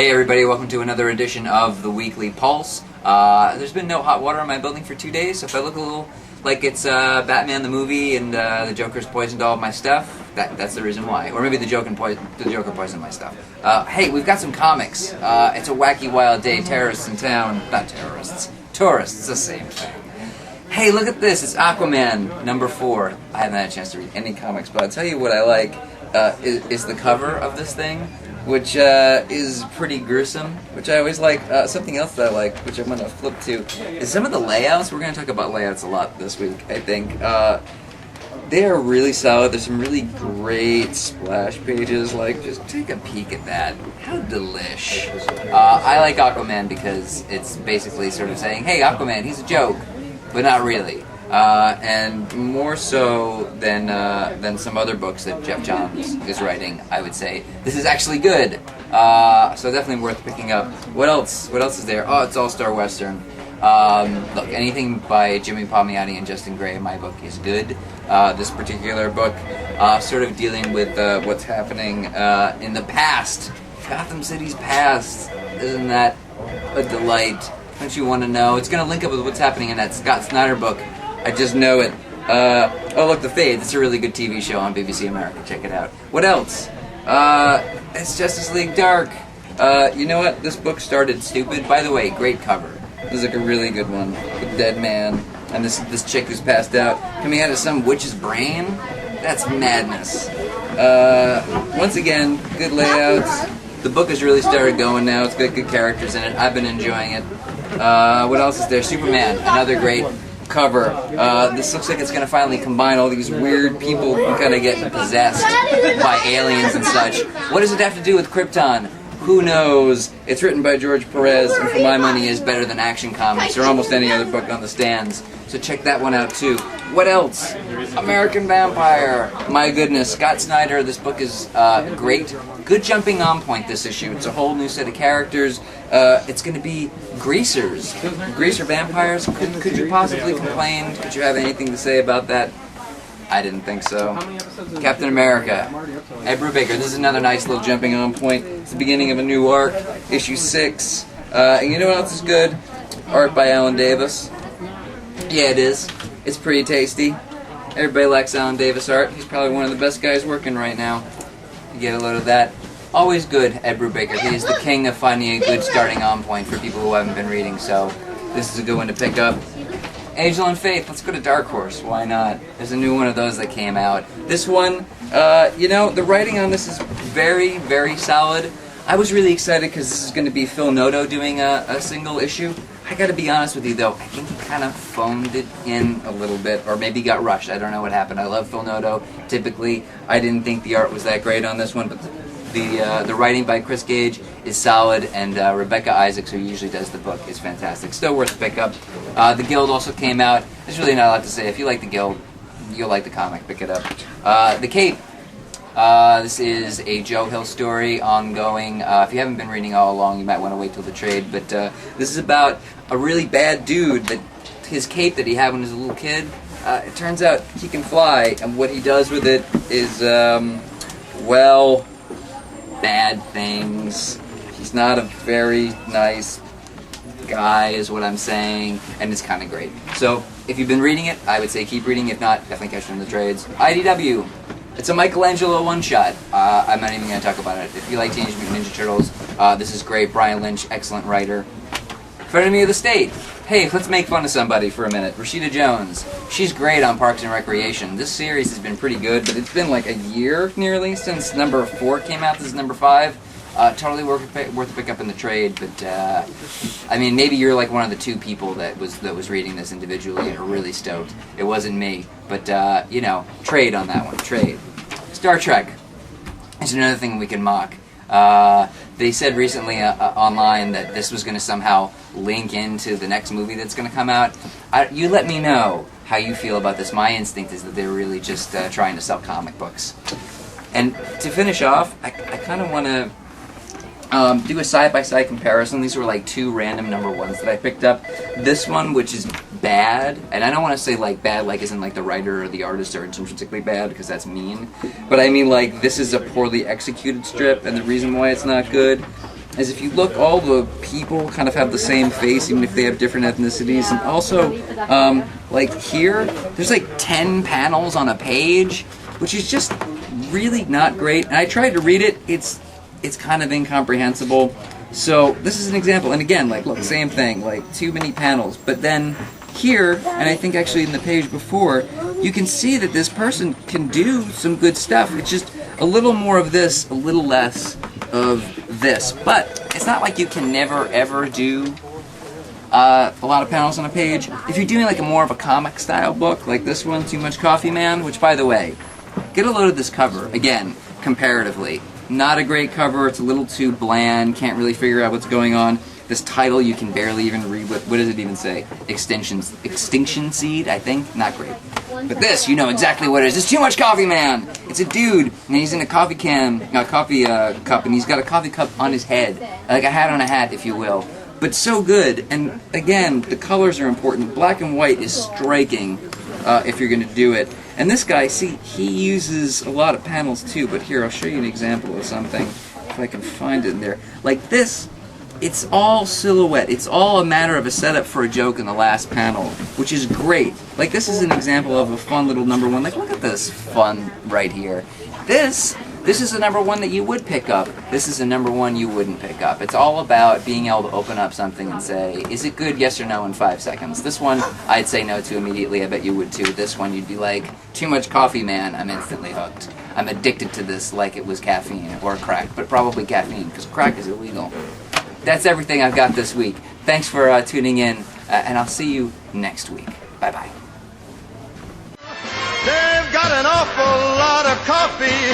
Hey everybody, welcome to another edition of the Weekly Pulse. There's been no hot water in my building for 2 days, so if I look a little like it's Batman the movie and the Joker's poisoned all of my stuff, that's the reason why. Or maybe the Joker poisoned my stuff. Hey, we've got some comics. It's a wacky wild day, terrorists in town. Not terrorists. Tourists, the same thing. Hey, look at this, it's Aquaman, number 4. I haven't had a chance to read any comics, but I'll tell you what I like is the cover of this thing, which is pretty gruesome, which I always like. Something else that I like, which I'm going to flip to, is some of the layouts. We're going to talk about layouts a lot this week, I think. They are really solid. There's some really great splash pages. Like, just take a peek at that. How delish. I like Aquaman because it's basically sort of saying, hey, Aquaman, he's a joke, but not really. And more so than some other books that Jeff Johns is writing, I would say this is actually good. So definitely worth picking up. What else? What else is there? Oh, it's All-Star Western. Look, anything by Jimmy Palmiotti and Justin Gray in my book is good. This particular book, sort of dealing with what's happening in the past, Gotham City's past. Isn't that a delight? Don't you want to know? It's going to link up with what's happening in that Scott Snyder book. I just know it. Oh, look, The Fades. It's a really good TV show on BBC America. Check it out. What else? It's Justice League Dark. You know what? This book started stupid. By the way, great cover. This is like a really good one. With Dead Man. And this chick who's passed out coming out of some witch's brain. That's madness. Once again, good layouts. The book has really started going now. It's got good characters in it. I've been enjoying it. What else is there? Superman, another great cover. This looks like it's going to finally combine all these weird people who kind of get possessed by aliens and such. What does it have to do with Krypton? Who knows? It's written by George Perez, and for my money is better than Action Comics or almost any other book on the stands. So check that one out too. What else? American Vampire. My goodness, Scott Snyder. This book is great. Good jumping on point this issue. It's a whole new set of characters. It's going to be greasers. Greaser vampires. Could you possibly complain? Could you have anything to say about that? I didn't think so. Captain America. Ed Brubaker. This is another nice little jumping on point. It's the beginning of a new arc. Issue 6. And you know what else is good? Art by Alan Davis. Yeah, it is. It's pretty tasty. Everybody likes Alan Davis art. He's probably one of the best guys working right now. You get a load of that. Always good, Ed Brubaker. He is the king of finding a good starting on point for people who haven't been reading, so this is a good one to pick up. Angel and Faith, let's go to Dark Horse. Why not? There's a new one of those that came out. This one, you know, the writing on this is very, very solid. I was really excited because this is going to be Phil Noto doing a single issue. I gotta be honest with you though, I think he kind of phoned it in a little bit, or maybe got rushed. I don't know what happened. I love Phil Noto. Typically, I didn't think the art was that great on this one, but the writing by Chris Gage is solid, and Rebecca Isaacs, who usually does the book, is fantastic. Still worth a pickup. The Guild also came out. There's really not a lot to say. If you like the Guild, you'll like the comic. Pick it up. The Cape. This is a Joe Hill story, ongoing. If you haven't been reading all along, you might want to wait till the trade. But this is about a really bad dude that his cape that he had when he was a little kid. It turns out he can fly, and what he does with it is, well, bad things. He's not a very nice guy, is what I'm saying, and it's kind of great. So if you've been reading it, I would say keep reading. If not, definitely catch it in the trades. IDW. It's a Michelangelo one-shot. I'm not even going to talk about it. If you like Teenage Mutant Ninja Turtles, this is great. Brian Lynch, excellent writer. Frenemy of the State. Hey, let's make fun of somebody for a minute. Rashida Jones. She's great on Parks and Recreation. This series has been pretty good, but it's been like a year nearly since number 4 came out. This is number 5. Totally worth to pick up in the trade, but I mean, maybe you're like one of the 2 people that was reading this individually and are really stoked. It wasn't me, but you know, trade on that one. Trade. Star Trek. It's another thing we can mock. They said recently online that this was going to somehow link into the next movie that's going to come out. You let me know how you feel about this. My instinct is that they're really just trying to sell comic books. And to finish off, I kind of want to do a side-by-side comparison. These were like 2 random number 1s that I picked up. This one, which is bad, and I don't want to say like bad like as in like the writer or the artist are intrinsically bad, because that's mean, but I mean like this is a poorly executed strip, and the reason why it's not good is if you look, all the people kind of have the same face, even if they have different ethnicities. And also, like here, there's like 10 panels on a page, which is just really not great. And I tried to read it, it's kind of incomprehensible. So this is an example, and again, like, look, same thing, like, too many panels. But then here, and I think actually in the page before, you can see that this person can do some good stuff. It's just a little more of this, a little less of this. But it's not like you can never, ever do a lot of panels on a page. If you're doing like a more of a comic style book, like this one, Too Much Coffee Man, which, by the way, get a load of this cover, again, comparatively. Not a great cover, it's a little too bland, can't really figure out what's going on. This title you can barely even read, what does it even say? Extinction Seed, I think? Not great. But this, you know exactly what it is. It's Too Much Coffee Man! It's a dude, and he's in a coffee cup, and he's got a coffee cup on his head. Like a hat on a hat, if you will. But so good, and again, the colors are important. Black and white is striking if you're going to do it. And this guy, see, he uses a lot of panels too, but here, I'll show you an example of something, if I can find it in there. Like this, it's all silhouette. It's all a matter of a setup for a joke in the last panel, which is great. Like, this is an example of a fun little number one. Like, look at this fun right here. This is a number one that you would pick up. This is a number one you wouldn't pick up. It's all about being able to open up something and say, is it good, yes or no, in 5 seconds. This one, I'd say no to immediately. I bet you would too. This one, you'd be like, Too Much Coffee Man, I'm instantly hooked. I'm addicted to this like it was caffeine or crack, but probably caffeine, because crack is illegal. That's everything I've got this week. Thanks for tuning in, and I'll see you next week. Bye-bye. They've got an awful lot of coffee.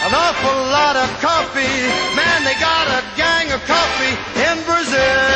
An awful lot of coffee. Man, they got a gang of coffee in Brazil.